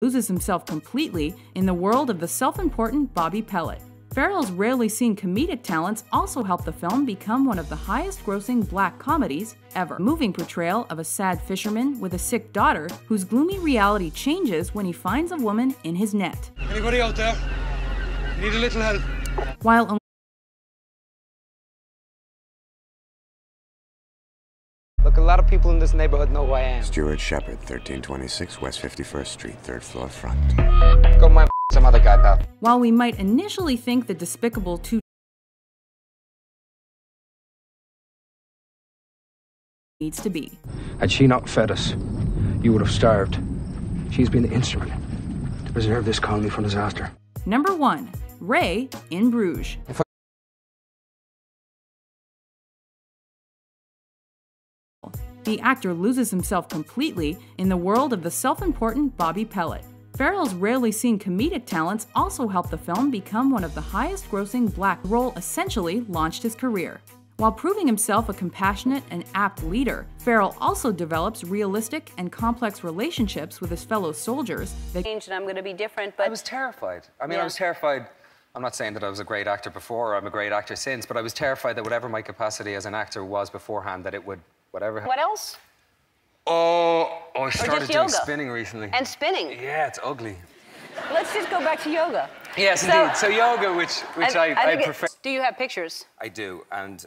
loses himself completely in the world of the self-important Bobby Pellet. Farrell's rarely seen comedic talents also helped the film become one of the highest-grossing black comedies ever. A moving portrayal of a sad fisherman with a sick daughter whose gloomy reality changes when he finds a woman in his net. Anybody out there? Need a little help? While Look, a lot of people in this neighborhood know who I am. Stuart Shepard, 1326 West 51st Street, 3rd floor front. Go mind some other guy, pal. While we might initially think the Despicable 2 needs to be. Had she not fed us, you would have starved. She's been the instrument to preserve this colony from disaster. Number 1. Ray in Bruges. The actor loses himself completely in the world of the self-important Bobby Pellet. Farrell's rarely seen comedic talents also helped the film become one of the highest-grossing black role essentially launched his career. While proving himself a compassionate and apt leader, Farrell also develops realistic and complex relationships with his fellow soldiers that changed, and I'm going to be different, but I was terrified. I mean, I was terrified. I'm not saying that I was a great actor before or I'm a great actor since, but I was terrified that whatever my capacity as an actor was beforehand, that it would whatever. What else? Oh, I started doing yoga? spinning recently. And spinning? Yeah, it's ugly. Let's just go back to yoga. Yes, indeed. So yoga, which I prefer. Do you have pictures? I do, and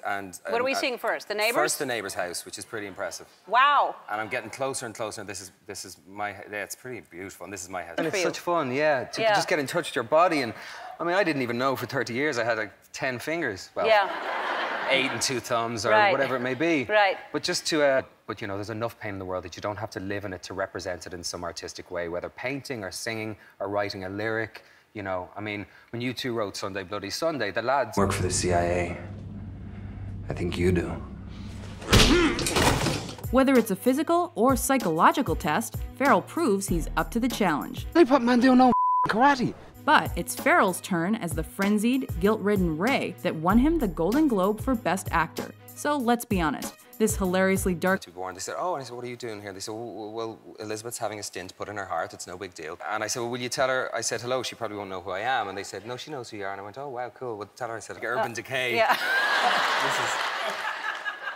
what are we seeing first? The neighbors? First, the neighbor's house, which is pretty impressive. Wow. And I'm getting closer and closer. And this is my. Yeah, it's pretty beautiful, and this is my house. And Good it's for such fun, yeah, to just get in touch with your body. And I mean, I didn't even know for 30 years I had like 10 fingers. Well, yeah. 8 and 2 thumbs, or whatever it may be. Right. But just to, but you know, there's enough pain in the world that you don't have to live in it to represent it in some artistic way, whether painting or singing or writing a lyric. You know, I mean, when you two wrote Sunday Bloody Sunday, the lads Work for the CIA. I think you do. Whether it's a physical or psychological test, Farrell proves he's up to the challenge. They put man doing no karate. But it's Farrell's turn as the frenzied, guilt-ridden Ray that won him the Golden Globe for Best Actor. So let's be honest, this hilariously dark... They said, oh, and I said, what are you doing here? They said, well, Elizabeth's having a stint put in her heart, it's no big deal. And I said, well, will you tell her? I said, hello, she probably won't know who I am. And they said, no, she knows who you are. And I went, oh, wow, cool. Well, tell her. I said, like, Urban Decay. Yeah.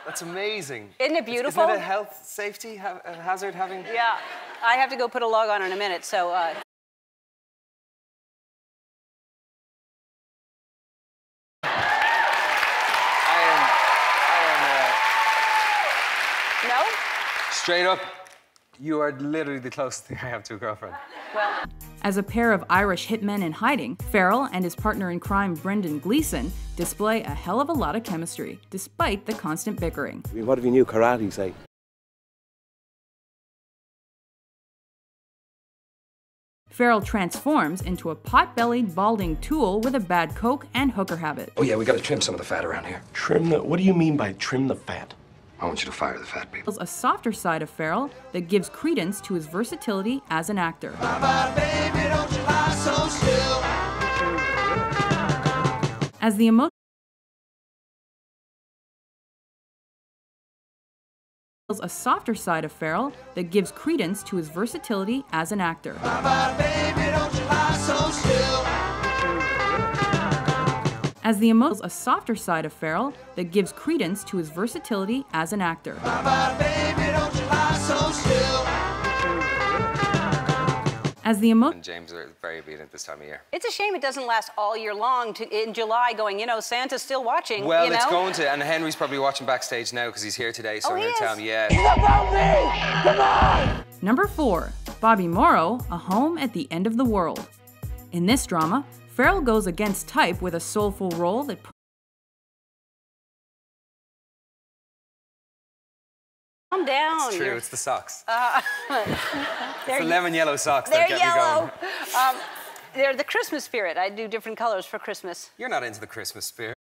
That's amazing. Isn't it beautiful? Isn't it a health, safety hazard having... Yeah. I have to go put a log on in a minute, so... No? Straight up, you are literally the closest thing I have to a girlfriend. Well... As a pair of Irish hitmen in hiding, Farrell and his partner in crime, Brendan Gleeson, display a hell of a lot of chemistry, despite the constant bickering. I mean, what if you knew karate, say? Farrell transforms into a pot-bellied, balding tool with a bad coke and hooker habit. Oh yeah, we gotta trim some of the fat around here. Trim the... What do you mean by trim the fat? I want you to fire the fat people. A softer side of Farrell that gives credence to his versatility as an actor. As the emotional a softer side of Farrell that gives credence to his versatility as an actor. As the a softer side of Farrell that gives credence to his versatility as an actor. As the And James are very obedient this time of year. It's a shame it doesn't last all year long in July going, you know, Santa's still watching, Well, you know? it's going to, and Henry's probably watching backstage now because he's here today, so I'm going to tell him, yeah. It's about me! Come on! Number 4. Bobby Morrow, A Home at the End of the World. In this drama, Farrell goes against type with a soulful role that Calm down. It's true, it's the socks. It's the lemon yellow socks they're that get yellow. me going. They're the Christmas spirit. I do different colors for Christmas. You're not into the Christmas spirit.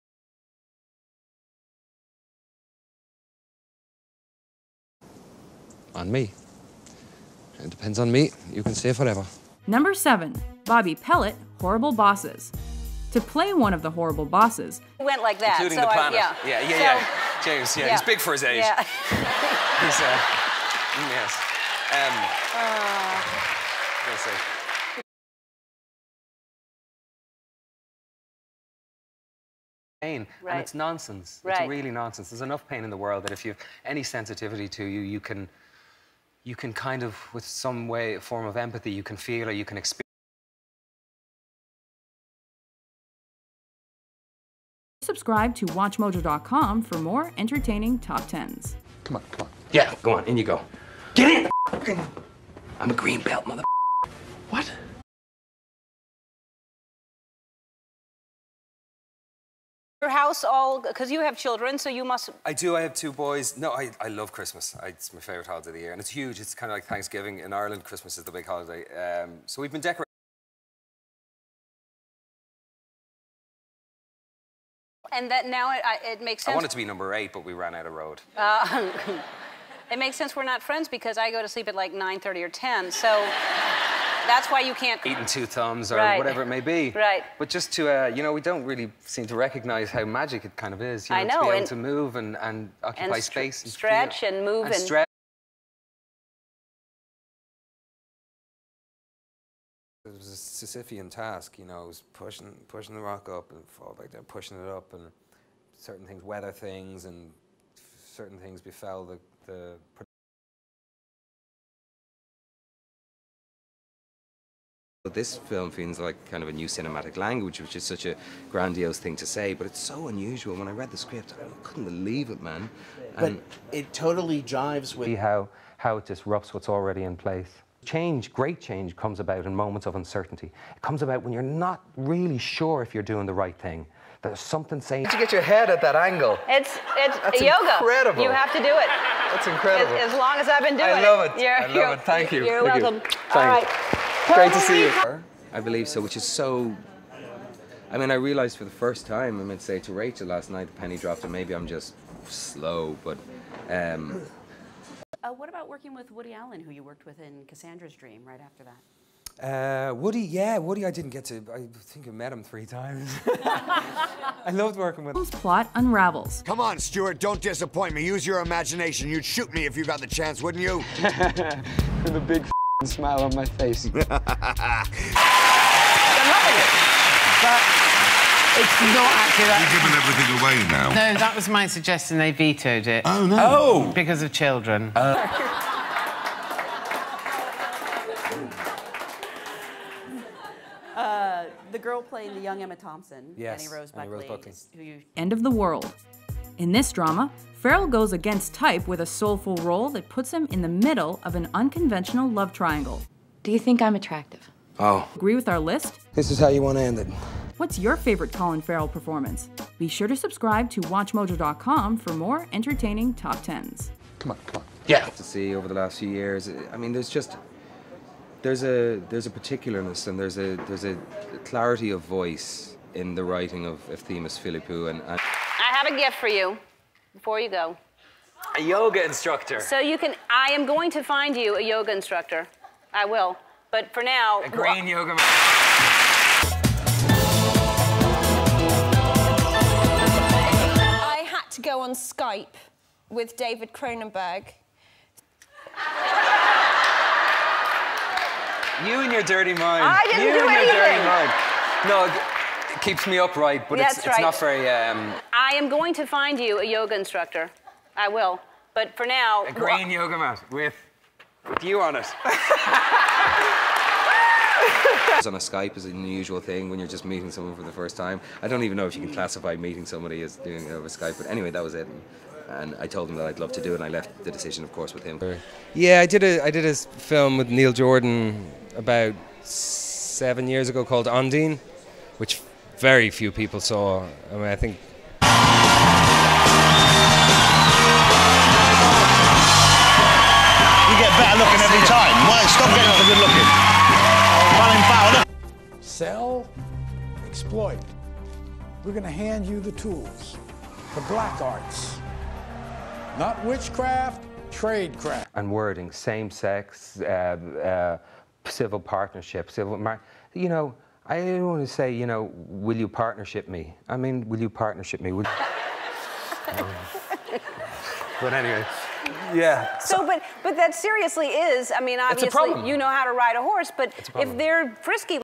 On me. It depends on me. You can say forever. Number 7. Bobby Pellet, Horrible Bosses. To play one of the horrible bosses, It went like that. Including so the planet. yeah. James, yeah. he's big for his age. Yeah. He's, yes. I'm gonna say, pain, Right. and it's nonsense. Right. It's really nonsense. There's enough pain in the world that if you have any sensitivity to you can kind of, with some form of empathy, you can feel or you can experience. Subscribe to WatchMojo.com for more entertaining top 10s. Come on, come on. Yeah, go on, in you go. Get in! I'm a green belt, mother. What? Your house all, because you have children, so you must... I do, I have 2 boys. No, I love Christmas. It's my favourite holiday of the year, and it's huge. It's kind of like Thanksgiving. In Ireland, Christmas is the big holiday. So we've been decorating. And that now it makes sense. I wanted to be number 8, but we ran out of road. It makes sense we're not friends because I go to sleep at like 9:30 or 10, so that's why you can't... Eating 2 thumbs or Right. whatever it may be. Right. But just to, you know, we don't really seem to recognise how magic it kind of is. You know, I know, to be able and- to move and occupy space. And stretch and move and... stretch. It was a Sisyphean task, you know, it was pushing the rock up and fall back down, pushing it up, and certain things, weather things, and certain things befell the But this film feels like kind of a new cinematic language, which is such a grandiose thing to say, but it's so unusual. When I read the script, I couldn't believe it, man. But it totally jives with... See how it disrupts what's already in place. Change, great change, comes about in moments of uncertainty. It comes about when you're not really sure if you're doing the right thing. There's something saying... Did you get your head at that angle? It's That's yoga. Incredible. You have to do it. That's incredible. As long as I've been doing it. I love it. I love it. Thank you. You're Thank welcome. You. All right. Great to see you. I believe so, which is so... I mean, I realised for the first time, I meant to say to Rachel last night, the penny dropped, and maybe I'm just slow, but... What about working with Woody Allen, who you worked with in Cassandra's Dream right after that? Woody, I didn't get to... I think I met him 3 times. I loved working with him. The plot unravels. Come on, Stuart, don't disappoint me. Use your imagination. You'd shoot me if you got the chance, wouldn't you? With a big smile on my face. I'm loving it. But it's not actually that... You're giving everything away now. No, that was my suggestion. They vetoed it. Oh, no. Oh! Because of children. The girl playing the young Emma Thompson, Yes, Annie Rose Annie Rose Buckley, Buckley. who you... End of the world. In this drama, Farrell goes against type with a soulful role that puts him in the middle of an unconventional love triangle. Do you think I'm attractive? Oh. Agree with our list? This is how you want to end it. What's your favorite Colin Farrell performance? Be sure to subscribe to WatchMojo.com for more entertaining top 10s. Come on, come on. Yeah. To see over the last few years, I mean, there's a particularness and there's a clarity of voice in the writing of Themis Philippou and I have a gift for you before you go. A yoga instructor. So I am going to find you a yoga instructor. I will. But for now... A green yoga mat. I had to go on Skype with David Cronenberg. You and your dirty mind. I didn't you do and anything. your dirty mind. No, it keeps me upright, but it's not very... I am going to find you a yoga instructor. I will. But for now... A green yoga mat with you on it. on a Skype is an unusual thing when you're just meeting someone for the first time. I don't even know if you can classify meeting somebody as doing it over Skype, but anyway, that was it. And I told him that I'd love to do it, and I left the decision, of course, with him. Yeah, I did a film with Neil Jordan about 7 years ago called Ondine, which very few people saw. I mean, I think... You get better looking every time. Why? Stop getting so good looking. Colin Farrell. Sell, exploit. We're going to hand you the tools, the black arts. Not witchcraft, tradecraft. And wording, same-sex, civil partnership, you know, I don't want to say, you know, will you partnership me? I mean, will you partnership me? But anyway, yeah. So, but that seriously is, I mean, obviously, you know how to ride a horse, but if they're frisky...